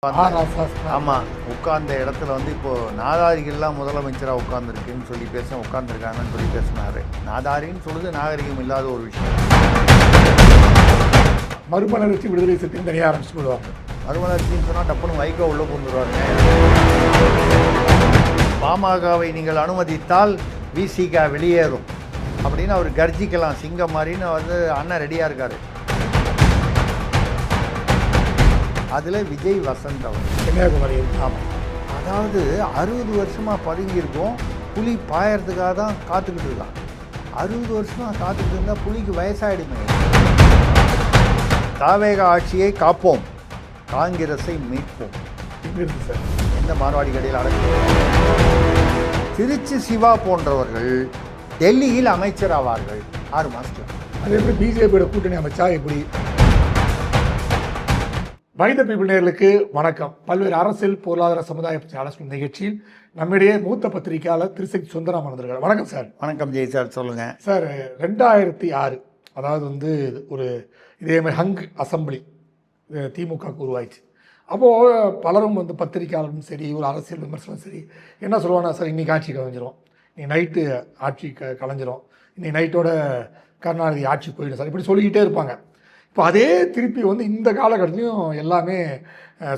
ஆமாம், உட்கார்ந்த இடத்துல வந்து இப்போது நாதாரிகள்லாம் முதலமைச்சராக உட்கார்ந்துருக்குன்னு சொல்லி உட்கார்ந்துருக்காங்கன்னு சொல்லி பேசினார். நாதாரின்னு சொல்லுது நாகரிகம் இல்லாத ஒரு விஷயம். மறுமலர்ச்சி விடுதலை சக்தின்னு தனியாக ஆரம்பிச்சு விடுவாங்க. மறுமலர்ச்சின்னு சொன்னால் டப்புன்னு வைகோ உள்ளே கொண்டுருவாங்க. பாமகவை நீங்கள் அனுமதித்தால் விசிக வெளியேறும் அப்படின்னு அவர் கர்ஜிக்கலாம் சிங்கம் மாதிரின்னு வந்து அண்ணன் ரெடியாக இருக்கார். அதில் விஜய் வசந்த் அவர் கன்னியாகுமரி. ஆமாம், அதாவது 60 வருஷமாக பதுங்கியிருக்கோம். புலி பாயறதுக்காக தான் காத்துக்கிட்டு இருக்கான். 60 வருஷமாக காத்துக்கிட்டு இருந்தால் புலிக்கு வயசாகிடுமே. தாவேக ஆட்சியை காப்போம், காங்கிரஸை மீட்போம். சார் எந்த மார்வாடி கடையில் அடங்கு. திருச்சி சிவா போன்றவர்கள் டெல்லியில் அமைச்சர் ஆவார்கள் 6 மாதத்தில். அது எப்படி பிஜேபியோட கூட்டணி அமைச்சா எப்படி? மை தி பீப்பிள் நேயர்களுக்கு வணக்கம். பல்வேறு அரசியல் பொருளாதார சமுதாய ஆலோசனை நிகழ்ச்சியில் நம்மிடையே மூத்த பத்திரிகையாளர் திருசக்தி சுந்தரம் வந்திருக்காரு. வணக்கம் சார். வணக்கம் ஜெய் சார், சொல்லுங்கள் சார். 2006 அதாவது வந்து ஒரு இதே மாதிரி ஹங் அசம்பிளி திமுக உருவாயிடுச்சு. அப்போது பலரும் வந்து பத்திரிகையாளரும் சரி, ஒரு அரசியல் விமர்சனம் சரி, என்ன சொல்லுவாங்கன்னா, சார் இன்றைக்கி ஆட்சி கலைஞ்சிரும், இன்னைக்கு நைட்டு ஆட்சி கலைஞ்சிரும், இன்னைக்கு நைட்டோட கருணாநிதி ஆட்சி போயிடும் சார், இப்படி சொல்லிக்கிட்டே இருப்பாங்க. இப்போ அதே திருப்பி வந்து இந்த காலகட்டத்திலையும் எல்லாமே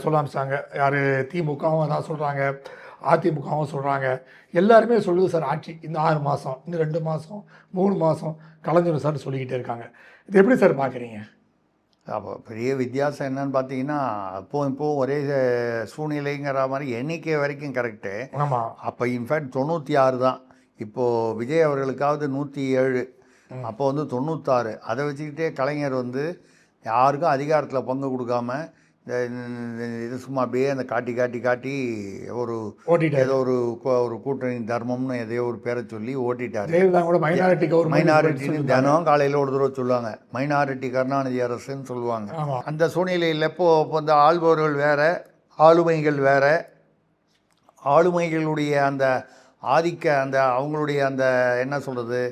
சொல்ல ஆரம்பிச்சாங்க. யார் திமுகவும் அதான் சொல்கிறாங்க, அதிமுகவும் சொல்கிறாங்க, எல்லாருமே சொல்லுது சார் ஆட்சி இந்த 6 மாதம், இன்னும் 2 மாதம் 3 மாதம் கலைஞ்சிடும் சார் சொல்லிக்கிட்டே இருக்காங்க. இது எப்படி சார் பார்க்குறீங்க? அப்போ பெரிய வித்தியாசம் என்னன்னு பார்த்தீங்கன்னா, இப்போது ஒரே சூழ்நிலைங்கிற மாதிரி எண்ணிக்கை வரைக்கும் கரெக்டு. ஆமாம். அப்போ இன்ஃபேக்ட் 96 தான். இப்போது விஜய் அவர்களுக்காவது 107, அப்போ வந்து 96. அதை வச்சுக்கிட்டே கலைஞர் வந்து யாருக்கும் அதிகாரத்தில் பங்கு கொடுக்காம இது சும்மா அப்படியே அந்த காட்டி ஒரு ஏதோ ஒரு கூட்டணி தர்மம்னு எதையோ ஒரு பேரை சொல்லி ஓட்டிட்டார். மைனாரிட்டின்னு தினம் காலையில் ஒரு தடவை சொல்லுவாங்க, மைனாரிட்டி கருணாநிதி அரசுன்னு சொல்லுவாங்க. அந்த சூழ்நிலையில் இப்போ இந்த ஆள்பவர்கள் வேறு, ஆளுமைகள் வேறு, ஆளுமைகளுடைய அந்த ஆதிக்க அந்த அவங்களுடைய அந்த என்ன சொல்கிறது,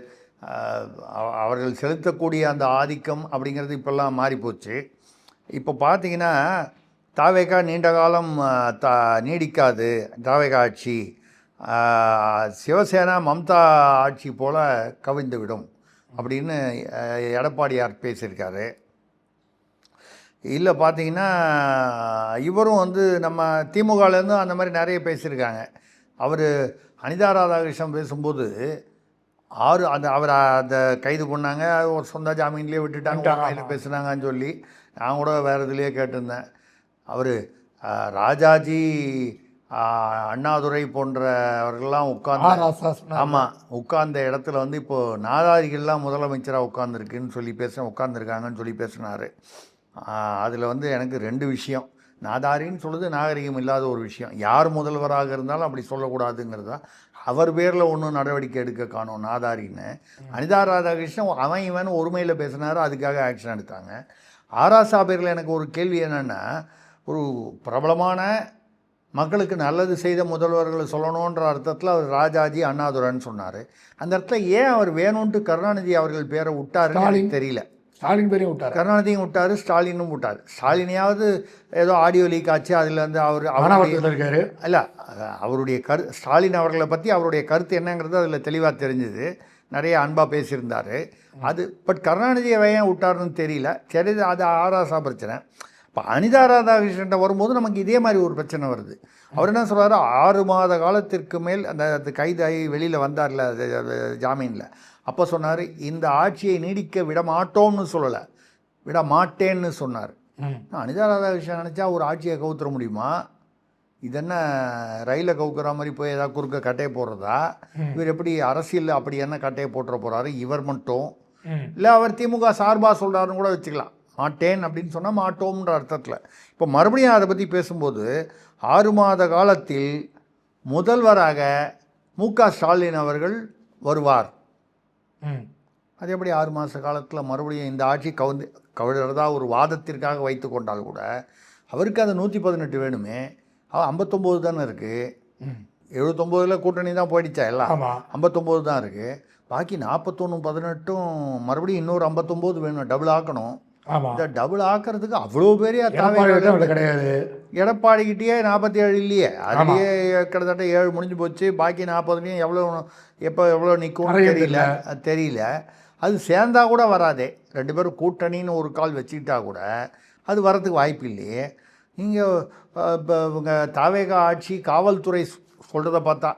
அவர்கள் செலுத்தக்கூடிய அந்த ஆதிக்கம் அப்படிங்கிறது இப்போல்லாம் மாறிப்போச்சு. இப்போ பார்த்தீங்கன்னா தாவேகா நீண்ட காலம் நீடிக்காது, தாவேகா ஆட்சி சிவசேனா மம்தா ஆட்சி போல் கவிழ்ந்து விடும் அப்படின்னு எடப்பாடியார் பேசியிருக்காரு. இல்லை பார்த்தீங்கன்னா இவரும் வந்து நம்ம திமுகலேருந்து அந்த மாதிரி நிறைய பேசியிருக்காங்க. அவர் அனிதா ராதாகிருஷ்ணன் பேசும்போது அவரை அந்த கைது பண்ணாங்க, ஒரு சொந்த ஜாமீன்லேயே விட்டுட்டாங்க, பேசுனாங்கன்னு சொல்லி நான் கூட வேறு இதுலேயே கேட்டிருந்தேன். அவர் ராஜாஜி, அண்ணாதுரை போன்றவர்கள்லாம் உட்கார்ந்த இடத்துல வந்து இப்போது நாதாரிகள்லாம் முதலமைச்சராக உட்கார்ந்துருக்குன்னு சொல்லி உட்கார்ந்துருக்காங்கன்னு சொல்லி பேசினார். அதில் வந்து எனக்கு 2 விஷயம். நாதாரின்னு சொல்லுது நாகரிகம் இல்லாத ஒரு விஷயம். யார் முதல்வராக இருந்தாலும் அப்படி சொல்லக்கூடாதுங்கிறது தான். அவர் பேரில் ஒன்றும் நடவடிக்கை எடுக்க காணும் நாதாரின்னு. அனிதா ராதாகிருஷ்ணன் அவன் இவன் ஒருமையில் பேசினார், அதுக்காக ஆக்ஷன் எடுத்தாங்க. ஆராசா பேரில் எனக்கு ஒரு கேள்வி என்னென்னா, ஒரு பிரபலமான மக்களுக்கு நல்லது செய்த முதல்வர்களை சொல்லணுன்ற அர்த்தத்தில் அவர் ராஜாஜி அண்ணாதுரைன்னு சொன்னார். அந்த இடத்துல ஏன் அவர் வேணும்ன்ட்டு கருணாநிதி அவர்கள் பேரை விட்டாருன்னு தெரியல. ஸ்டாலின் பேரையும் விட்டார், கருணாநிதியும் விட்டார், ஸ்டாலினும் விட்டார். ஸ்டாலினையாவது ஏதோ ஆடியோ லீக் ஆச்சு, அதில் வந்து இருக்காரு. இல்லை, அவருடைய ஸ்டாலின் அவர்களை பற்றி அவருடைய கருத்து என்னங்கிறது அதில் தெளிவாக தெரிஞ்சுது. நிறைய அன்பாக பேசியிருந்தார். அது பட் கருணாநிதியை ஏன் விட்டாருன்னு தெரியல. சரி, அது ஆராசா பிரச்சனை. இப்போ அனிதா ராதாகிருஷ்ணன் வரும்போது நமக்கு இதே மாதிரி ஒரு பிரச்சனை வருது. அவர் என்ன சொல்கிறாரு, 6 மாத காலத்திற்கு மேல் அந்த கைதாகி வெளியில் வந்தார்ல ஜாமீனில், அப்போ சொன்னார் இந்த ஆட்சியை நீடிக்க விட மாட்டோம்னு சொல்லலை, விட மாட்டேன்னு சொன்னார். அனிதா ராதாகிருஷ்ணன் நினச்சா ஒரு ஆட்சியை கவுத்துற முடியுமா? இது என்ன ரயிலை கவுக்குற மாதிரி போய் ஏதாவது குறுக்க கட்டையை போடுறதா? இவர் எப்படி அரசியலில் அப்படி என்ன கட்டையை போட்டுற போகிறாரு இவர் மட்டும்? இல்லை அவர் திமுக சார்பாக சொல்கிறாருன்னு கூட வச்சுக்கலாம். மாட்டேன் அப்படின்னு சொன்னால் மாட்டோம்ன்ற அர்த்தத்தில். இப்போ மறுபடியும் அதை பற்றி பேசும்போது 6 மாத காலத்தில் முதல்வராக மு.க. ஸ்டாலின் அவர்கள் வருவார். அது எப்படி 6 மாத காலத்தில் மறுபடியும் இந்த ஆட்சி கவிழ்றதா ஒரு வாதத்திற்காக வைத்து கொண்டால் கூட அவருக்கு அந்த 118 வேணுமே. 59 தானே இருக்குது. 79 கூட்டணி தான் போயிடுச்சா எல்லாம், 59 தான் இருக்குது. பாக்கி 41 18 மறுபடியும் இன்னொரு 59 வேணும், டபுள் ஆக்கணும். ஆமாம். இந்த டபுள் ஆக்கிறதுக்கு அவ்வளோ பெரிய எடப்பாடி கிடையாது. எடப்பாடிக்கிட்டேயே 47 இல்லையே, அதுலேயே கிட்டத்தட்ட 7 முடிஞ்சு போச்சு. பாக்கி 40லையும் எவ்வளோ நிற்கும்னு தெரியல. அது சேர்ந்தா கூட வராதே. 2 பேரும் கூட்டணின்னு ஒரு கால் வச்சுக்கிட்டா கூட அது வரதுக்கு வாய்ப்பு இல்லையே. நீங்கள் இப்போ இவங்க தாவேகா ஆட்சி காவல்துறை சொல்கிறத பார்த்தா,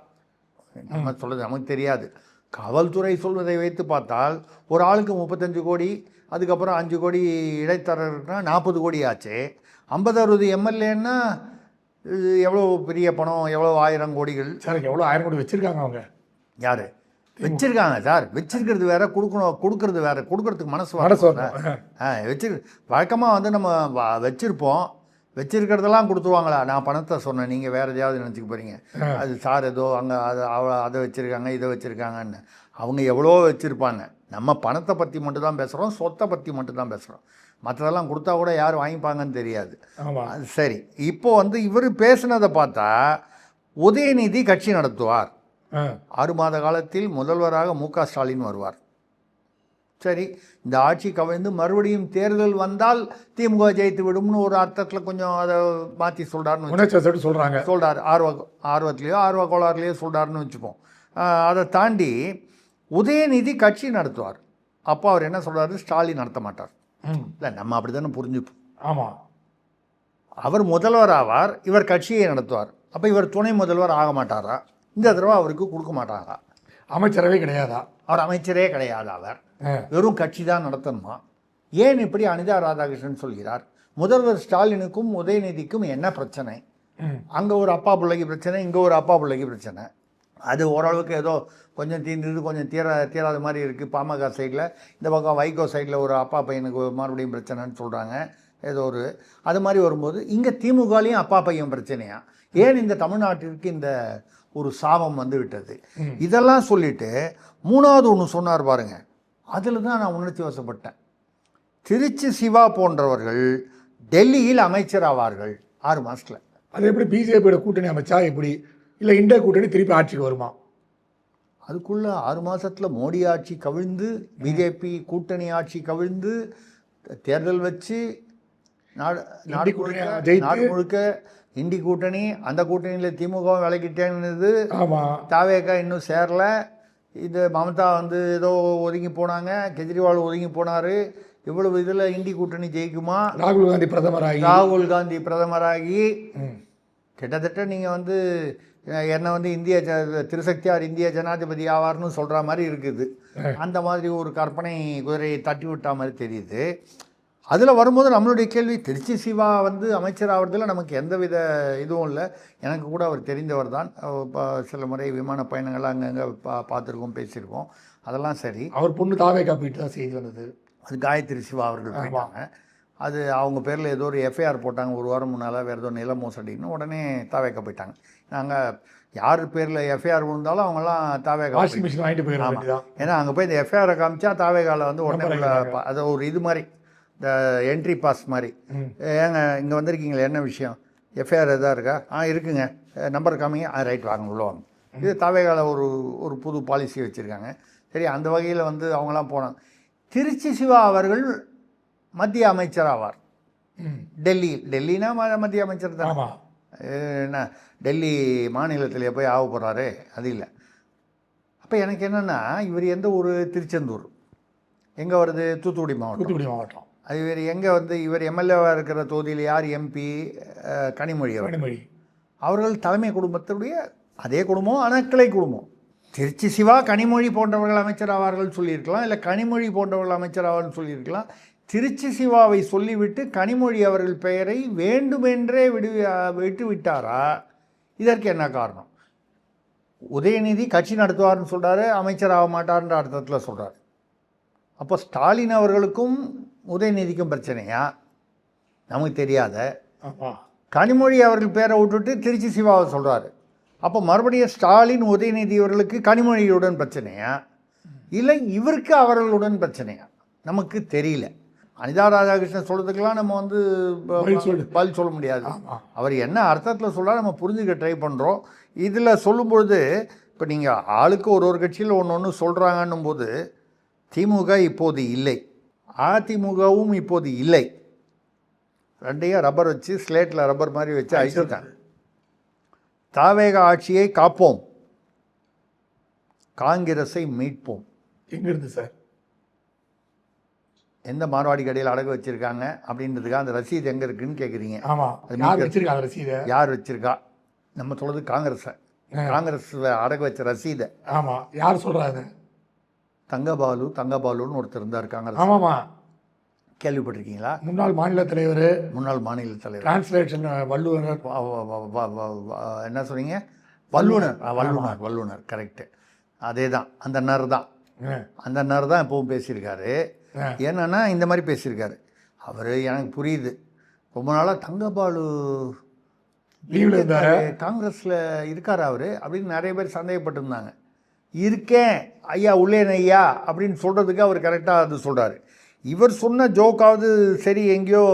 நம்ம சொல்கிறது நமக்கு தெரியாது, காவல்துறை சொல்வதை வைத்து பார்த்தால் ஒரு ஆளுக்கு 35 கோடி, அதுக்கப்புறம் 5 கோடி இடைத்தரகர்னா 40 கோடி ஆச்சு. 50-60 எம்எல்ஏன்னா எவ்வளோ பெரிய பணம், எவ்வளோ 1000 கோடிகள். சார் எவ்வளோ 1000 கோடி வச்சுருக்காங்க அவங்க? யார் வச்சுருக்காங்க சார்? வச்சிருக்கிறது வேற, கொடுக்கறது வேற. கொடுக்கறதுக்கு மனசு வழக்கமாக வந்து நம்ம வச்சுருப்போம், வச்சிருக்கிறதெல்லாம் கொடுத்துருவாங்களா? நான் பணத்தை சொன்னேன், நீங்கள் வேறு எதையாவது நினச்சிக்க போகிறீங்க. அது சார் ஏதோ அங்கே அதை வச்சுருக்காங்க, இதை வச்சுருக்காங்கன்னு. அவங்க எவ்வளோ வச்சுருப்பாங்க. நம்ம பணத்தை பற்றி மட்டும் தான் பேசுகிறோம், சொத்தை பற்றி மட்டும் தான் பேசுகிறோம். மற்றதெல்லாம் கொடுத்தா கூட யார் வாங்கிப்பாங்கன்னு தெரியாது. அது சரி. இப்போது வந்து இவர் பேசுனதை பார்த்தா உதயநிதி கட்சி நடத்துவார், 6 மாத காலத்தில் முதல்வராக மு.க. ஸ்டாலின் வருவார். சரி, இந்த ஆட்சி கவிழ்ந்து மறுபடியும் தேர்தல் வந்தால் திமுக ஜெயித்து விடும்னு ஒரு அர்த்தத்தில் கொஞ்சம் அதை மாற்றி சொல்கிறார். ஆர்வ கோளாறுலையோ சொல்கிறாருன்னு வச்சுப்போம். அதை தாண்டி உதயநிதி கட்சி நடத்துவார். அப்போ அவர் என்ன சொல்கிறாரு? ஸ்டாலின் நடத்த மாட்டார். இல்லை, நம்ம அப்படி தானே புரிஞ்சுப்போம். ஆமாம். அவர் முதல்வர் ஆவார், இவர் கட்சியை நடத்துவார். அப்போ இவர் துணை முதல்வர் ஆக மாட்டாரா? இந்த தடவை அவருக்கு கொடுக்க மாட்டாரா? அமைச்சரவே கிடையாதா? அவர் அமைச்சரே கிடையாது. அவர் வெறும் கட்சி தான் நடத்தணுமா? ஏன் இப்படி அனிதா ராதாகிருஷ்ணன் சொல்கிறார்? முதல்வர் ஸ்டாலினுக்கும் உதயநிதிக்கும் என்ன பிரச்சனை? அங்கே ஒரு அப்பா பிள்ளைக்கு பிரச்சனை, இங்கே ஒரு அப்பா பிள்ளைக்கு பிரச்சனை. அது ஓரளவுக்கு ஏதோ கொஞ்சம் தீர்ந்தது, கொஞ்சம் தீராத மாதிரி இருக்குது. பாமக சைடில், இந்த பக்கம் வைகோ சைடில் ஒரு அப்பா பையனுக்கு மறுபடியும் பிரச்சனைன்னு சொல்கிறாங்க. ஏதோ ஒரு அது மாதிரி வரும்போது இங்கே திமுகலையும் அப்பா பையன் பிரச்சனையா? ஏன் இந்த தமிழ்நாட்டிற்கு இந்த ஒரு சாபம் வந்து விட்டது? இதெல்லாம் சொல்லிட்டு 3வது ஒன்று சொன்னார் பாருங்க, அதில் தான் நான் உணர்ச்சி வசப்பட்டேன். திருச்சி சிவா போன்றவர்கள் டெல்லியில் அமைச்சர் ஆவார்கள் 6 மாதத்தில். அது எப்படி பிஜேபியோட கூட்டணி அமைச்சா எப்படி? இல்லை இந்தியா கூட்டணி திருப்பி ஆட்சிக்கு வருமா? அதுக்குள்ளே 6 மாதத்தில் மோடி ஆட்சி கவிழ்ந்து, பிஜேபி கூட்டணி ஆட்சி கவிழ்ந்து, தேர்தல் வச்சு நாடு முழுக்க இண்டி கூட்டணி, அந்த கூட்டணியில் திமுக விலகிட்டேன்னு, தாவேகா இன்னும் சேரல. இது மமதா வந்து ஏதோ ஒதுங்கி போனாங்க, கெஜ்ரிவால் ஒதுங்கி போனார். இவ்வளவு இதில் இண்டி கூட்டணி ஜெயிக்குமா? ராகுல் காந்தி பிரதமராகி கிட்டத்தட்ட நீங்கள் வந்து என்னை வந்து திருசக்தியார் இந்திய ஜனாதிபதி ஆவார்னு சொல்கிற மாதிரி இருக்குது. அந்த மாதிரி ஒரு கற்பனை குதிரையை தட்டி விட்டா மாதிரி தெரியுது. அதில் வரும்போது நம்மளுடைய கேள்வி, திருச்சி சிவா வந்து அமைச்சர் ஆகிறதுல நமக்கு எந்தவித இதுவும் இல்லை. எனக்கு கூட அவர் தெரிந்தவர் தான். சில முறை விமான பயணங்கள் அங்கங்கே பார்த்துருக்கோம், பேசியிருக்கோம். அதெல்லாம் சரி. அவர் பொண்ணு தாவேகா போயிட்டு தான் செய்தி வந்தது. அது காயத்ரி சிவா அவர்கள் போயிட்டாங்க. அது அவங்க பேரில் ஏதோ ஒரு எஃப்ஐஆர் போட்டாங்க 1 வாரம் முன்னால், வேறு ஏதோ நில மோசடின்னு. உடனே தாவேகா போயிட்டாங்க. நாங்கள் யார் பேரில் எஃப்ஐஆர் விழுந்தாலும் அவங்களாம் தாவேகா வாங்கிட்டு போயிடுவாங்க. ஏன்னா அங்கே போய் இந்த எஃப்ஐஆரை காமிச்சா தாவேகாவில் வந்து உடனே அது ஒரு இது மாதிரி, இந்த என்ட்ரி பாஸ் மாதிரி. ஏங்க இங்கே வந்திருக்கீங்களே, என்ன விஷயம், எஃப்ஐஆர் எதாவது இருக்கா? இருக்குங்க, நம்பர் காமிங்க, ரைட் வாங்க உள்ள வாங்க. இது தாவேகாவில் ஒரு புது பாலிசி வச்சுருக்காங்க. சரி, அந்த வகையில் வந்து அவங்களாம் போனாங்க. திருச்சி சிவா அவர்கள் மத்திய அமைச்சர் ஆவார். டெல்லினா மத்திய அமைச்சர் தான். என்ன டெல்லி மாநிலத்திலே போய் ஆக போகிறாரு? அது இல்லை. அப்போ எனக்கு என்னென்னா, இவர் எந்த ஒரு திருச்செந்தூர் எங்கே வருது? தூத்துக்குடி மாவட்டம். அது இவர் எங்கே வந்து இவர் எம்எல்ஏவாக இருக்கிற தொகுதியில் யார் எம்பி? கனிமொழி அவர்கள் தலைமை குடும்பத்துடைய அதே குடும்பம், ஆனால் கிளை குடும்பம். திருச்சி சிவா கனிமொழி போன்றவர்கள் அமைச்சர் ஆவார்கள் சொல்லியிருக்கலாம், இல்லை கனிமொழி போன்றவர்கள் அமைச்சர் ஆவார்கள் சொல்லியிருக்கலாம். திருச்சி சிவாவை சொல்லிவிட்டு கனிமொழி அவர்கள் பெயரை வேண்டுமென்றே விட்டு விட்டாரா? இதற்கு என்ன காரணம்? உதயநிதி கட்சி நடத்துவார்னு சொல்கிறாரு, அமைச்சர் ஆக மாட்டார்ன்ற அர்த்தத்தில் சொல்கிறார். அப்போ ஸ்டாலின் அவர்களுக்கும் உதயநிதிக்கும் பிரச்சனையா? நமக்கு தெரியாத. கனிமொழி அவர்கள் பேரை விட்டுட்டு திருச்சி சிவாவை சொல்கிறாரு. அப்போ மறுபடியும் ஸ்டாலின் உதயநிதி அவர்களுக்கு கனிமொழியுடன் பிரச்சனையா, இல்லை இவருக்கு அவர்களுடன் பிரச்சனையா? நமக்கு தெரியல. அனிதா ராதாகிருஷ்ணன் சொல்கிறதுக்கெல்லாம் நம்ம வந்து பதில் சொல்ல முடியாது. அவர் என்ன அர்த்தத்தில் சொல்ல நம்ம புரிஞ்சுக்க ட்ரை பண்ணுறோம். இதில் சொல்லும்பொழுது இப்போ நீங்கள் ஆளுக்கு ஒரு கட்சியில் ஒன்று சொல்கிறாங்கன்னும் போது, திமுக இப்போது இல்லை, அதிமுகவும் இப்போது இல்லை. ரெண்டையும் ரப்பர் வச்சு, ஸ்லேட்டில் ரப்பர் மாதிரி வச்சு அழிச்சுட்டாங்க. தாவேக ஆட்சியை காப்போம், காங்கிரஸை மீட்போம். எங்கிருந்து சார்? எந்த மார்வாடி கடையில் அடகு வச்சுருக்காங்க அப்படின்றதுக்காக அந்த ரசீது எங்கே இருக்குன்னு கேட்குறீங்க. ஆமாம், யார் வச்சிருக்கா அந்த ரசீதை? யார் வச்சுருக்கா? நம்ம சொல்கிறது காங்கிரஸை. காங்கிரஸில் அடகு வச்ச ரசீதை. ஆமாம், யார் சொல்கிறாங்க? தங்கபாலுன்னு ஒருத்தர் இருந்தார் காங்கிரஸ். ஆமாம்மா, கேள்விப்பட்டிருக்கீங்களா? முன்னாள் மாநில தலைவர். முன்னாள் மாநில தலைவர். டிரான்ஸ்லேஷன் வல்லுநர். என்ன சொன்னீங்க? வல்லுனர் கரெக்டு. அதே தான், அந்த நர் தான். அந்த நர் தான் இப்போவும் பேசியிருக்காரு. என்னன்னா இந்த மாதிரி பேசியிருக்காரு அவர். எனக்கு புரியுது, ரொம்ப நாளாக தங்கபாலு லீவில் இருந்தார், காங்கிரஸில் இருக்கார் அவர் அப்படின்னு நிறைய பேர் சந்தேகப்பட்டிருந்தாங்க. இருக்கேன் ஐயா, உள்ளேன் ஐயா அப்படின்னு சொல்கிறதுக்கு அவர் கரெக்டாக அது சொல்கிறாரு. இவர் சொன்ன ஜோக்காவது சரி, எங்கேயோ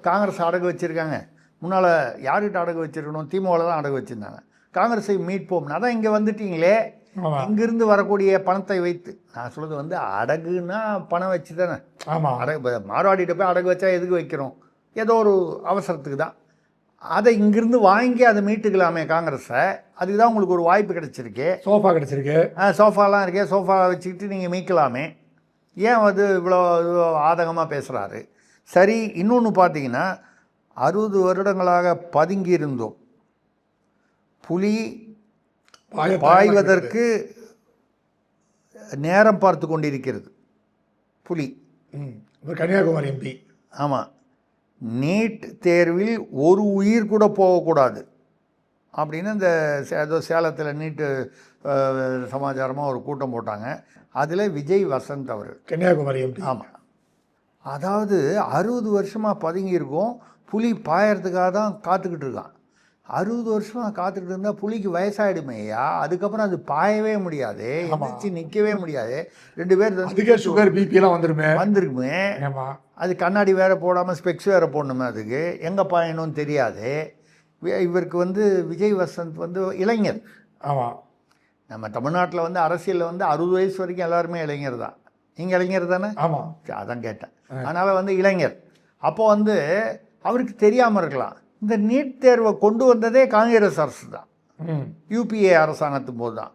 காங்கிரஸ் அடகு வச்சுருக்காங்க. முன்னால் யார்கிட்ட அடகு வச்சுருக்கணும்? திமுகவில் தான் அடகு வச்சுருந்தாங்க. காங்கிரஸை மீட்போம். அதான் இங்கே வந்துட்டீங்களே, இங்கிருந்து வரக்கூடிய பணத்தை வைத்து. நான் சொல்கிறது வந்து அடகுன்னா பணம் வச்சு தானே. ஆமாம், அடகு மார்வாடிகிட்ட போய் அடகு வச்சா எதுக்கு வைக்கிறோம்? ஏதோ ஒரு அவசரத்துக்கு தான். அதை இங்கிருந்து வாங்கி அதை மீட்டுக்கலாமே காங்கிரஸை. அதுக்கு தான் உங்களுக்கு ஒரு வாய்ப்பு கிடச்சிருக்கு. சோஃபா கிடச்சிருக்கு, சோஃபாலாம் இருக்கே, சோஃபா வச்சுக்கிட்டு நீங்கள் மீட்கலாமே. ஏன் அது இவ்வளோ ஆதகமாக பேசுகிறாரு? சரி, இன்னொன்று பார்த்தீங்கன்னா 60 வருடங்களாக பதுங்கி இருந்தோம். புலி பாய்வதற்கு நேரம் பார்த்து கொண்டிருக்கிறது. புலி கன்னியாகுமரி எம்பி. ஆமாம், நீட் தேர்வில் ஒரு உயிர் கூட போகக்கூடாது அப்படின்னு இந்த ஏதோ சேலத்தில் நீட்டு சமாச்சாரமாக ஒரு கூட்டம் போட்டாங்க. அதில் விஜய் வசந்த் அவர் கன்னியாகுமரி எம்பி. ஆமாம், அதாவது 60 வருஷமாக பதுங்கியிருக்கோம், புலி பாயறதுக்காக தான் காத்துக்கிட்டு இருக்கான். 60 வருஷமாக காத்துக்கிட்டு இருந்தால் புலிக்கு வயசாகிடுமையா, அதுக்கப்புறம் அது பாயவே முடியாது, எந்திரிச்சு நிற்கவே முடியாது. 2 பேர் அதுக்கே சுகர் பிபிலாம் வந்துருக்குமே. அது கண்ணாடி வேறு போடாமல் ஸ்பெக்ஸ் வேறு போடணுமே, அதுக்கு எங்கே பாயணும்னு தெரியாது. இவருக்கு வந்து விஜய் வசந்த் வந்து இளைஞர். ஆமாம், நம்ம தமிழ்நாட்டில் வந்து அரசியலில் வந்து 60 வயசு வரைக்கும் எல்லாருமே இளைஞர் தான். நீங்கள் இளைஞர் தானே? ஆமாம், அதான் கேட்டேன். அதனால் வந்து இளைஞர். அப்போ வந்து அவருக்கு தெரியாமல் இருக்கலாம். இந்த நீட் தேர்வை கொண்டு வந்ததே காங்கிரஸ் அரசு தான், யூபிஏ அரசாங்கத்தின் போது தான்.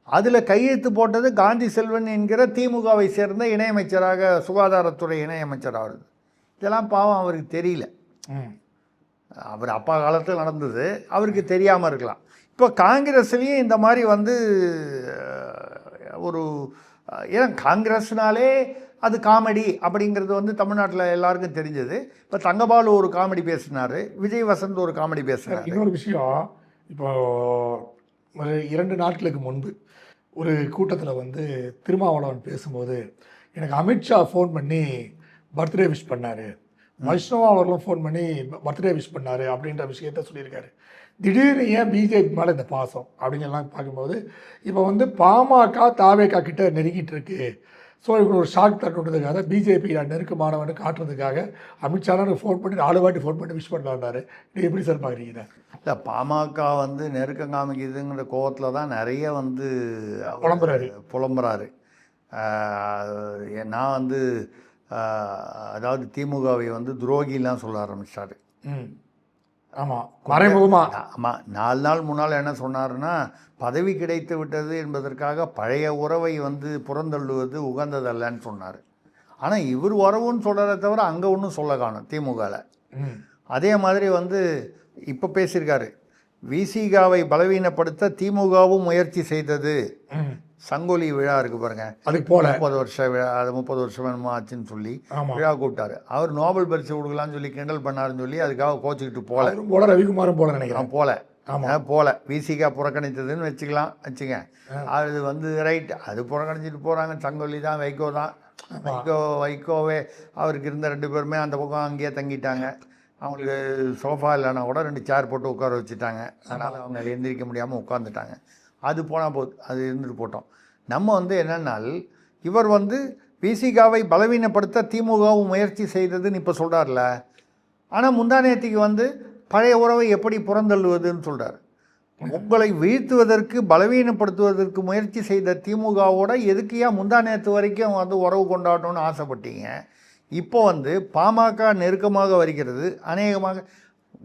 அதில் கையெழுத்து போட்டது காந்தி செல்வன் என்கிற திமுகவை சேர்ந்த இணையமைச்சராக, சுகாதாரத்துறை இணையமைச்சராக வருது. இதெல்லாம் பாவம் அவருக்கு தெரியல. அவர் அப்பா காலத்தில் நடந்தது, அவருக்கு தெரியாமல் இருக்கலாம். இப்போ காங்கிரஸ்லேயும் இந்த மாதிரி வந்து ஒரு, ஏன்னா காங்கிரஸ்னாலே அது காமெடி அப்படிங்கிறது வந்து தமிழ்நாட்டில் எல்லாருக்கும் தெரிஞ்சது. இப்போ தங்கபாலு ஒரு காமெடி பேசினார், விஜய் வசந்த் ஒரு காமெடி பேசினார். இன்னொரு விஷயம், இப்போ ஒரு 2 நாட்களுக்கு முன்பு ஒரு கூட்டத்தில் வந்து திருமாவளவன் பேசும்போது எனக்கு அமித்ஷா ஃபோன் பண்ணி பர்த்டே விஷ் பண்ணார், வைஷ்ணவா அவர்களும் ஃபோன் பண்ணி பர்த்டே விஷ் பண்ணார் அப்படின்ற விஷயத்த சொல்லியிருக்காரு. திடீர்னு ஏன் பிஜேபி மேலே இந்த பாசம் அப்படிங்கலாம் பார்க்கும்போது இப்போ வந்து பாமக தாவேகா கிட்ட நெருங்கிட்டு இருக்கு. ஸோ இவங்க ஒரு ஷாக் தட்டுறதுக்காக பிஜேபி நெருக்கமானவனு காட்டுறதுக்காக அமித்ஷாலாம் ஃபோன் பண்ணி 4 வாட்டி ஃபோன் பண்ணி விஷ் பண்ணலான்னாரு. நீங்கள் எப்படி சார் பார்க்குறீங்க? இல்லை, பாமக வந்து நெருக்கம் காமிக்குதுங்கிற கோவத்தில் தான் நிறைய வந்து புலம்புறாரு. நான் வந்து அதாவது திமுகவை வந்து துரோகிலாம் சொல்ல ஆரம்பிச்சார். ஆமாம், மறைமுகமாக. ஆமாம், 4 நாள் முன்னால் என்ன சொன்னார்னா, பதவி கிடைத்து விட்டது என்பதற்காக பழைய உறவை வந்து புறந்தள்ளுவது உகந்ததல்லன்னு சொன்னார். ஆனால் இவர் உறவுன்னு சொல்கிறத தவிர அங்கே ஒன்றும் சொல்ல காணும் திமுகவில். அதே மாதிரி வந்து இப்போ பேசியிருக்காரு, விசிகாவை பலவீனப்படுத்த திமுகவும் முயற்சி செய்தது. சங்கோலி விழா இருக்குது பாருங்க, அதுக்கு போல 30 வருஷ விழா, அது 30 வருஷம் என்னமோ ஆச்சுன்னு சொல்லி விழா கூப்பிட்டாரு. அவர் நோபல் பரிசு கொடுக்கலான்னு சொல்லி கிண்டல் பண்ணாருன்னு சொல்லி அதுக்காக கோச்சிக்கிட்டு போல ரவிக்குமாரும் போல நினைக்கிறேன். போல விசிகா புறக்கணித்ததுன்னு வச்சுங்க. அது வந்து ரைட், அது புறக்கணிச்சிட்டு போகிறாங்க. சங்கொல்லி தான், வைகோ தான். வைகோவே அவருக்கு இருந்த 2 பேருமே அந்த பக்கம் அங்கேயே தங்கிட்டாங்க. அவங்களுக்கு சோஃபா இல்லைன்னா கூட 2 சேர் போட்டு உட்கார வச்சுட்டாங்க. அதனால் அவங்க எந்திரிக்க முடியாமல் உட்காந்துட்டாங்க. அது போனால் போது, அது இருந்துட்டு போட்டோம். நம்ம வந்து என்னென்னால், இவர் வந்து விசிகாவை பலவீனப்படுத்த திமுகவும் முயற்சி செய்ததுன்னு இப்போ சொல்கிறார்ல. ஆனால் முந்தானேத்திக்கு வந்து பழைய உறவை எப்படி புறந்தள்ளுவதுன்னு சொல்கிறார். உங்களை வீழ்த்துவதற்கு, பலவீனப்படுத்துவதற்கு முயற்சி செய்த திமுகவோட எதுக்கு ஏன் முந்தானேத்து வரைக்கும் வந்து உறவு கொண்டாடணும்னு ஆசைப்பட்டீங்க? இப்போ வந்து பாமக நெருக்கமாக வருகிறது. அநேகமாக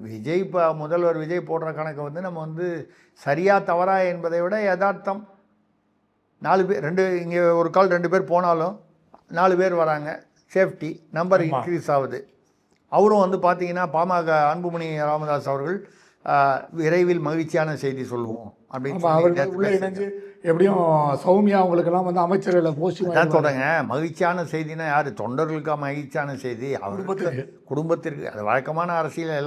விஜய் முதல்வர் விஜய் போடுற கணக்கை வந்து நம்ம வந்து சரியா தவறா என்பதை விட யதார்த்தம். 4 பேர் இங்கே ஒரு கால் 2 பேர் போனாலும் 4 பேர் வராங்க, சேஃப்டி நம்பர் இன்க்ரீஸ் ஆகுது. அவரும் வந்து பார்த்தீங்கன்னா பாமக அன்புமணி ராமதாஸ் அவர்கள் விரைவில் மகிழ்ச்சியான செய்தி சொல்லுவோம் அப்படின்னு எப்படியும் சௌமியா அவங்களுக்கெல்லாம் வந்து அமைச்சர்களை போஸ்ட் தான் சொல்கிறேங்க. மகிழ்ச்சியான செய்தினா யார்? தொண்டர்களுக்காக மகிழ்ச்சியான செய்தி, அவருக்கு குடும்பத்திற்கு. அது வழக்கமான அரசியல்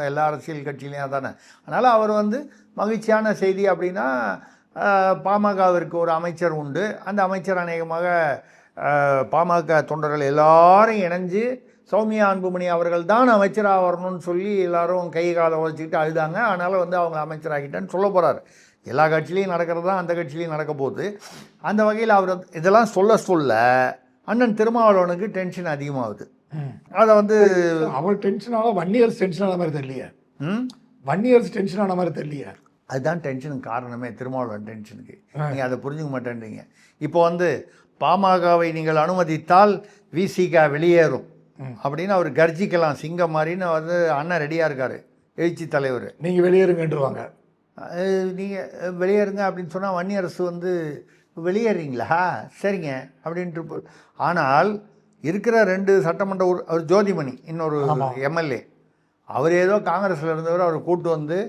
எல்லா அரசியல் கட்சியிலையும் தானே. அதனால் அவர் வந்து மகிழ்ச்சியான செய்தி அப்படின்னா பாமகவிற்கு ஒரு அமைச்சர் உண்டு. அந்த அமைச்சர் அநேகமாக பாமக தொண்டர்கள் எல்லாரும் இணைஞ்சு சௌமியா அன்புமணி அவர்கள் தான் அமைச்சராக வரணும்னு சொல்லி எல்லாரும் கை காலை உழைச்சிக்கிட்டு அழுதாங்க. அதனால் வந்து அவங்க அமைச்சராகிட்டேன்னு சொல்ல போகிறார். எல்லா கட்சியிலையும் நடக்கிறது தான் அந்த கட்சியிலையும் நடக்க போகுது. அந்த வகையில் அவர் இதெல்லாம் சொல்ல அண்ணன் திருமாவளவனுக்கு டென்ஷன் அதிகமாகுது. அதை வந்து அவர் டென்ஷனாக 1 இயர்ஸ் டென்ஷன் ஆன மாதிரி தெரியலையே. 1 இயர்ஸ் டென்ஷன் ஆன மாதிரி தெரியலையே. அதுதான் டென்ஷனுக்கு காரணமே, திருமாவளவன் டென்ஷனுக்கு. நீங்கள் அதை புரிஞ்சுக்க மாட்டேன்றீங்க. இப்போ வந்து பாமகவை நீங்கள் அனுமதித்தால் விசிக வெளியேறும் அப்படின்னு அவர் கர்ஜிக்கலாம் சிங்கம் மாதிரின்னு வந்து அண்ணன் ரெடியாக இருக்கார், எழுச்சி தலைவர். நீங்கள் வெளியேறுங்கன்றுவாங்க. நீங்கள் வெளியேறுங்க அப்படின்னு சொன்னால் வன்னி அரசு வந்து வெளியேறீங்களா, சரிங்க அப்படின்ட்டு. ஆனால் இருக்கிற 2 சட்டமன்ற அவர் ஜோதிமணி இன்னொரு எம்எல்ஏ, அவர் ஏதோ காங்கிரஸில் இருந்தவர், அவர் கூட்டு வந்து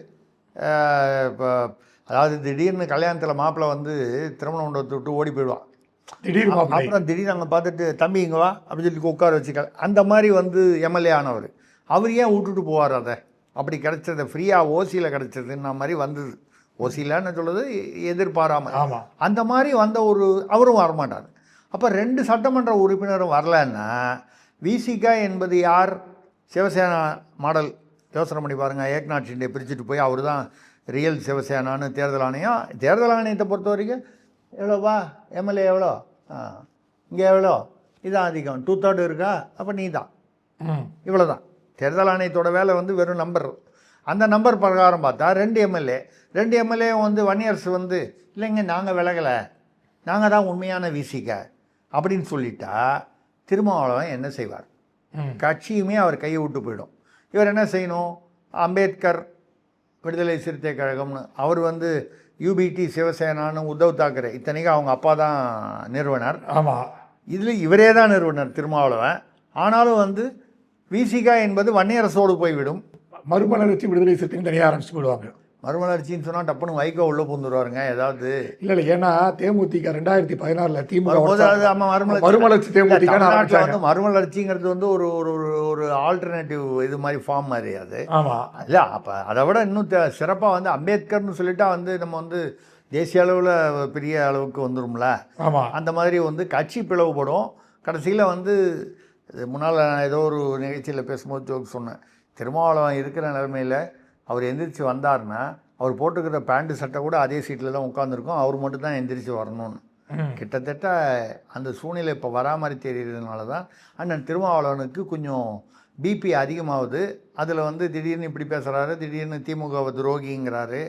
இப்போ அதாவது திடீர்னு கல்யாணத்தில் மாப்பிள்ளை வந்து திருமண மண்டபத்தை விட்டு ஓடி போயிடுவான். அப்புறம் திடீர்னு அங்கே பார்த்துட்டு தம்பி இங்கே வா அப்படின்னு சொல்லி உட்கார வச்சுக்க. அந்த மாதிரி வந்து எம்எல்ஏ ஆனவர். அவர் ஏன் விட்டுட்டு போவார்? அதை அப்படி கிடச்சது ஃப்ரீயாக ஓசியில் கிடச்சதுன்னா மாதிரி வந்தது. ஓசியிலன்னு சொல்லுறது எதிர்பாராமல் அந்த மாதிரி வந்த அவரும் வரமாட்டார். அப்போ 2 சட்டமன்ற உறுப்பினரும் வரலன்னா விசிக என்பது யார்? சிவசேனா மாடல். யோசனை பண்ணி பாருங்கள். ஏக்நாத் ஷிண்டே பிரிச்சுட்டு போய் அவர் தான் ரியல் சிவசேனான்னு தேர்தல் ஆணையத்தை பொறுத்த வரைக்கும் எவ்வளோவா எம்எல்ஏ எவ்வளோ, இங்கே எவ்வளோ, இதான் அதிகம், 2/3 இருக்கா, அப்போ நீ தான், இவ்வளோ தான். தேர்தல் ஆணையத்தோட வேலை வந்து வெறும் நம்பர். அந்த நம்பர் பிரகாரம் பார்த்தா 2 எம்எல்ஏ வந்து வன்னியர்ஸ் வந்து இல்லைங்க நாங்கள் விலகலை, நாங்கள் தான் உண்மையான விசிக அப்படின்னு சொல்லிட்டா திருமாவளவன் என்ன செய்வார்? கட்சியுமே அவர் கையை விட்டு போயிடும். இவர் என்ன செய்யணும்? அம்பேத்கர் விடுதலை சிறுத்தை கழகம்னு அவர் வந்து யூபிடி சிவசேனான்னு உத்தவ் தாக்கரே, இத்தனைக்கும் அவங்க அப்பா தான் நிறுவனர். ஆமாம், இதில் இவரே தான் நிறுவனர் திருமாவளவன். ஆனாலும் வந்து விசிக என்பது வன்னியரசோடு போய்விடும். மறுமலர்ச்சி விடுதலை சிறுத்தைன்னு தனியாக ஆரம்பிச்சு போயிடுவாங்க. மறுமலர்ச்சின்னு சொன்னால் டப்புன்னு வைகோ உள்ளே பூந்துருவாருங்க ஏதாவது. இல்லை ஏன்னா தேமுதிக 2016 திமுக மறுமலர்ச்சி தேமுதிக வந்து மறுமலர்ச்சிங்கிறது வந்து ஒரு ஆல்டர்னேட்டிவ் இது மாதிரி ஃபார்ம் மாதிரி அது. ஆமாம் இல்லை அப்போ அதை விட இன்னும் சிறப்பாக வந்து அம்பேத்கர்னு சொல்லிட்டா வந்து நம்ம வந்து தேசிய அளவில் பெரிய அளவுக்கு வந்துடும்ல. ஆமாம், அந்த மாதிரி வந்து கட்சி பிளவுபடும். கடைசியில் வந்து முன்னால் நான் ஏதோ ஒரு நிகழ்ச்சியில் பேசும்போது ஜோக் சொன்னேன், திருமாவளவன் இருக்கிற நிலைமையில் அவர் எந்திரிச்சு வந்தார்னா அவர் போட்டுக்கிற பேண்ட்டு சட்டை கூட அதே சீட்டில் தான் உட்காந்துருக்கும், அவர் மட்டும் தான் எந்திரிச்சு வரணும்னு. கிட்டத்தட்ட அந்த சூழ்நிலை இப்போ வரா மாதிரி தெரிகிறதுனால தான் அண்ணன் திருமாவளவனுக்கு கொஞ்சம் பிபி அதிகமாகுது. அதில் வந்து திடீர்னு இப்படி பேசுகிறாரு, திடீர்னு திமுகவை துரோகிங்கிறாரு,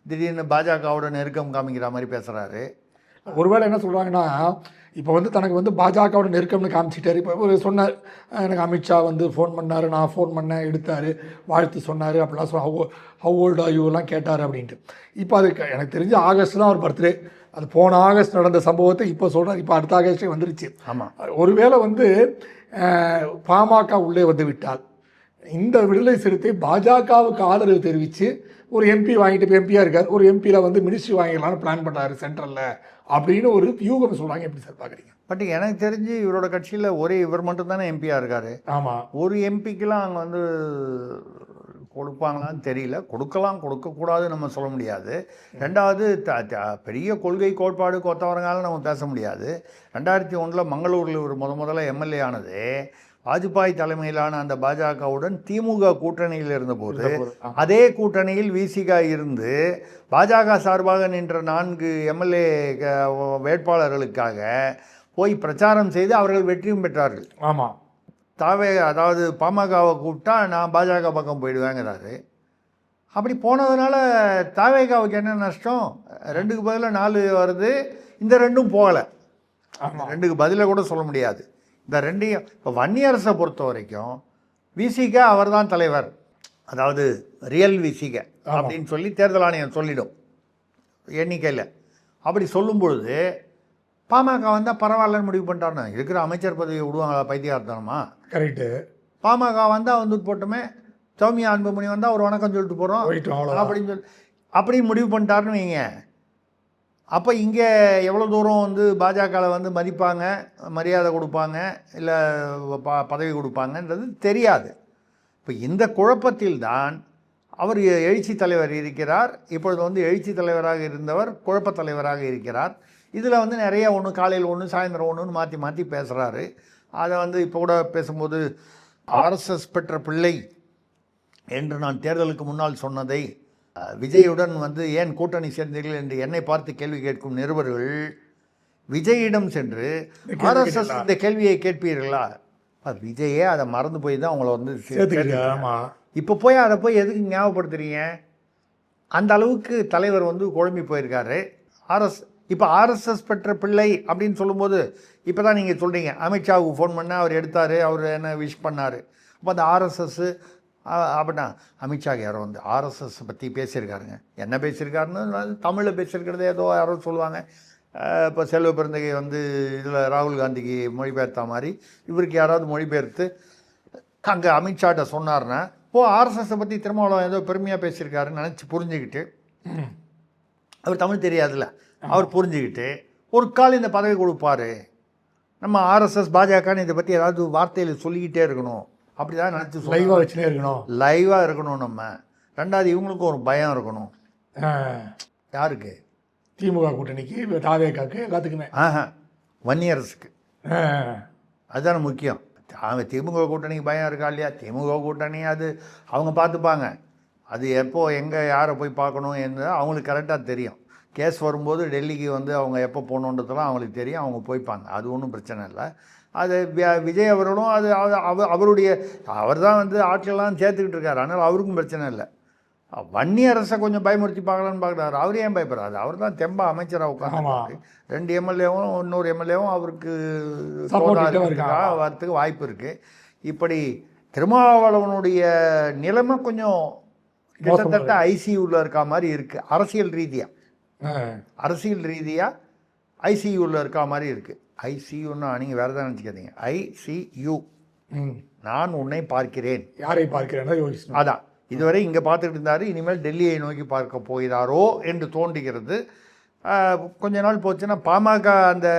திடீர்னு பாஜகவோட நெருக்கம் காமிக்கிற மாதிரி பேசுகிறாரு. ஒருவேளை என்ன சொல்கிறாங்கன்னா, இப்போ வந்து தனக்கு வந்து பாஜகவோட நெருக்கம்னு காமிச்சிட்டாரு. இப்போ ஒரு சொன்னார், எனக்கு அமித்ஷா வந்து ஃபோன் பண்ணார், நான் ஃபோன் பண்ணேன், எடுத்தார், வாழ்த்து சொன்னார், அப்படிலாம் ஹவ் ஓல்ட் ஆர் யூலாம் கேட்டார் அப்படின்ட்டு. இப்போ அது எனக்கு தெரிஞ்சு ஆகஸ்ட் தான் அவர் பர்த்டே. அது போன ஆகஸ்ட் நடந்த சம்பவத்தை இப்போ சொல்கிறார். இப்போ அடுத்த ஆகஸ்டே வந்துருச்சு. ஆமாம், ஒருவேளை வந்து பாமக உள்ளே வந்து விட்டால் இந்த விடுதலை சிறுத்தை பாஜகவுக்கு ஆதரவு தெரிவித்து ஒரு எம்பி வாங்கிட்டு இப்போ எம்பியாக இருக்கார், ஒரு எம்பியில் வந்து மினிஸ்ட்ரி வாங்கிடலான்னு பிளான் பண்ணார் சென்ட்ரலில் அப்படின்னு ஒரு யூகம் சொல்கிறாங்க. எப்படி சார் பார்க்குறீங்க? பட் எனக்கு தெரிஞ்சு இவரோட கட்சியில் இவர் மட்டும் தானே எம்பியாக இருக்கார். ஆமாம், ஒரு எம்பிக்கெலாம் அங்கே வந்து கொடுப்பாங்களான்னு தெரியல. கொடுக்கலாம், கொடுக்கக்கூடாதுன்னு நம்ம சொல்ல முடியாது. ரெண்டாவது பெரிய கொள்கை கோட்பாடு கொத்தவரங்கால நம்ம பேச முடியாது. 2001 மங்களூரில் ஒரு முதல்ல எம்எல்ஏ ஆனது வாஜ்பாய் தலைமையிலான அந்த பாஜகவுடன் திமுக கூட்டணியில் இருந்தபோது அதே கூட்டணியில் விசிக இருந்து பாஜக சார்பாக நின்ற 4 எம்எல்ஏ வேட்பாளர்களுக்காக போய் பிரச்சாரம் செய்து அவர்கள் வெற்றியும் பெற்றார்கள். ஆமாம், அதாவது பாமகவை கூப்பிட்டா நான் பாஜக பக்கம் போயிடுவேங்கிறாரு. அப்படி போனதுனால தாவேகாவுக்கு என்ன நஷ்டம்? 2க்கு பதிலாக 4 வருது, இந்த 2ம் போகலை. 2க்கு பதிலாக கூட சொல்ல முடியாது. இந்த ரெண்டையும் இப்போ வன்னியரசை பொறுத்த வரைக்கும் விசிக அவர் தான் தலைவர், அதாவது ரியல் விசிக அப்படின்னு சொல்லி தேர்தல் ஆணையம் சொல்லிடும் எண்ணிக்கையில். அப்படி சொல்லும் பொழுது பாமக வந்தால் பரவாயில்லன்னு முடிவு பண்ணிட்டாருன்னா இருக்கிற அமைச்சர் பதவியை விடுவாங்களா பைத்தியார்த்தனமா? கரெக்டு. பாமக வந்தால் வந்து போட்டுமே, சௌமியா அன்புமணி வந்தால் ஒரு வணக்கம் சொல்லிட்டு போகிறோம் அப்படின்னு சொல்லி அப்படி முடிவு பண்ணிட்டாருன்னு வைங்க. அப்போ இங்கே எவ்வளோ தூரம் வந்து பாஜகவில் வந்து மதிப்பாங்க, மரியாதை கொடுப்பாங்க, இல்லை பதவி கொடுப்பாங்கன்றது தெரியாது. இப்போ இந்த குழப்பத்தில் தான் அவர் எழுச்சி தலைவர் இருக்கிறார். இப்பொழுது வந்து எழுச்சி தலைவராக இருந்தவர் குழப்பத் தலைவராக இருக்கிறார். இதில் வந்து நிறைய ஒன்று காலையில் ஒன்று சாயந்தரம் ஒன்றுன்னு மாற்றி மாற்றி பேசுகிறாரு. அதை வந்து இப்போ கூட பேசும்போது ஆர்எஸ்எஸ் பெற்ற பிள்ளை என்று நான் தேர்தலுக்கு முன்னால் சொன்னதை விஜயுடன் வந்து ஏன் கூட்டணி சேர்ந்தீர்கள் என்று என்னை பார்த்து கேள்வி கேட்கும் நிருபர்கள் விஜயிடம் சென்று ஆர்எஸ்எஸ் இந்த கேள்வியை கேட்பீர்களா? விஜயே அதை மறந்து போய் தான் அவங்கள வந்து இப்போ போய் அதை போய் எதுக்கு ஞாபகப்படுத்துறீங்க? அந்த அளவுக்கு தலைவர் வந்து குழம்பி போயிருக்காரு. இப்போ ஆர்எஸ்எஸ் பெற்ற பிள்ளை அப்படின்னு சொல்லும்போது இப்போ தான் நீங்கள் சொல்கிறீங்க அமித்ஷாவுக்கு ஃபோன் பண்ணால் அவர் எடுத்தார், அவர் என்ன விஷ் பண்ணார். அப்போ அந்த ஆர்எஸ்எஸ்ஸு அப்படின்னா அமித்ஷாக்கு யாரோ வந்து ஆர்எஸ்எஸ் பற்றி பேசியிருக்காருங்க. என்ன பேசியிருக்காருன்னு தமிழில் பேசியிருக்கிறதே ஏதோ யாரோ சொல்லுவாங்க. இப்போ செல்வ பெருந்தகை வந்து இதில் ராகுல் காந்திக்கு மொழிபெயர்த்தா மாதிரி இவருக்கு யாராவது மொழிபெயர்த்து அங்கே அமித்ஷாட்ட சொன்னார்னா ஆர்எஸ்எஸை பற்றி திருமாவளவன் ஏதோ பெருமையாக பேசியிருக்காருன்னு நினச்சி புரிஞ்சுக்கிட்டு, அவர் தமிழ் தெரியாதுல்ல, அவர் புரிஞ்சுக்கிட்டு ஒரு கால் இந்த பதவி கொடுப்பார். நம்ம ஆர்எஸ்எஸ் பாஜகன்னு இதை பற்றி ஏதாவது வார்த்தையில் சொல்லிக்கிட்டே இருக்கணும், அப்படி தான் நினச்சி லைவாக வச்சுனே இருக்கணும், லைவாக இருக்கணும். நம்ம ரெண்டாவது இவங்களுக்கும் ஒரு பயம் இருக்கணும். யாருக்கு? திமுக கூட்டணிக்கு, தாவேகாக்கு, எல்லாத்துக்குமே. வன்னியரசுக்கு அதுதானே முக்கியம். திமுக கூட்டணிக்கு பயம் இருக்கா இல்லையா? திமுக கூட்டணி அது அவங்க பார்த்துப்பாங்க. அது எப்போ எங்கே யாரை போய் பார்க்கணும் என்று அவங்களுக்கு கரெக்டாக தெரியும். கேஸ் வரும்போது டெல்லிக்கு வந்து அவங்க எப்போ போகணுன்றதெல்லாம் அவங்களுக்கு தெரியும், அவங்க போய்ப்பாங்க. அது ஒன்றும் பிரச்சனை இல்லை. அது விஜய் அவர்களும் அது அவருடைய அவர் தான் வந்து ஆட்களெல்லாம் சேர்த்துக்கிட்டு இருக்காரு, அதனால் அவருக்கும் பிரச்சனை இல்லை. வன்னியரசை கொஞ்சம் பயமுறுத்தி பார்க்கலான்னு பார்க்குறாரு. அவர் ஏன் பயப்படுறாரு? அவர் தான் தெம்பா அமைச்சராக உட்காந்து 2 எம்எல்ஏவும் இன்னொரு எம்எல்ஏவும் அவருக்கு வரத்துக்கு வாய்ப்பு இருக்குது. இப்படி திருமாவளவனுடைய நிலைமை கொஞ்சம் கிட்டத்தட்ட ஐசியூவில் இருக்கா மாதிரி இருக்குது. அரசியல் ரீதியாக ஐசியூவில் இருக்கா மாதிரி இருக்குது. ஐசியூன்னா நீங்கள் வேறு தான் நினச்சிக்காதீங்க. ஐசியூ, நான் உன்னை பார்க்கிறேன். யாரை பார்க்கிறேன்? அதான் இதுவரை இங்கே பார்த்துக்கிட்டு இருந்தார், இனிமேல் டெல்லியை நோக்கி பார்க்க போகிறாரோ என்று தோன்றுகிறது. கொஞ்ச நாள் போச்சுன்னா பாமக அந்த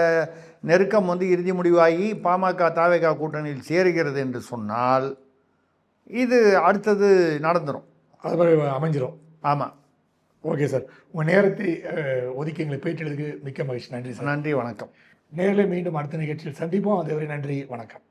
நெருக்கம் வந்து இறுதி முடிவாகி பாமக தாவேகா கூட்டணியில் சேருகிறது என்று சொன்னால் இது அடுத்தது நடந்துடும், அது அமைஞ்சிடும். ஆமாம். ஓகே சார், உங்கள் நேரத்தை ஒதுக்கி எங்களை பேட்டி எடுத்துக்கு மிக்க மகிழ்ச்சி. நன்றி சார். நன்றி, வணக்கம். நேரில் மீண்டும் அடுத்த நிகழ்ச்சியில் சந்திப்போம். அதுவரை நன்றி, வணக்கம்.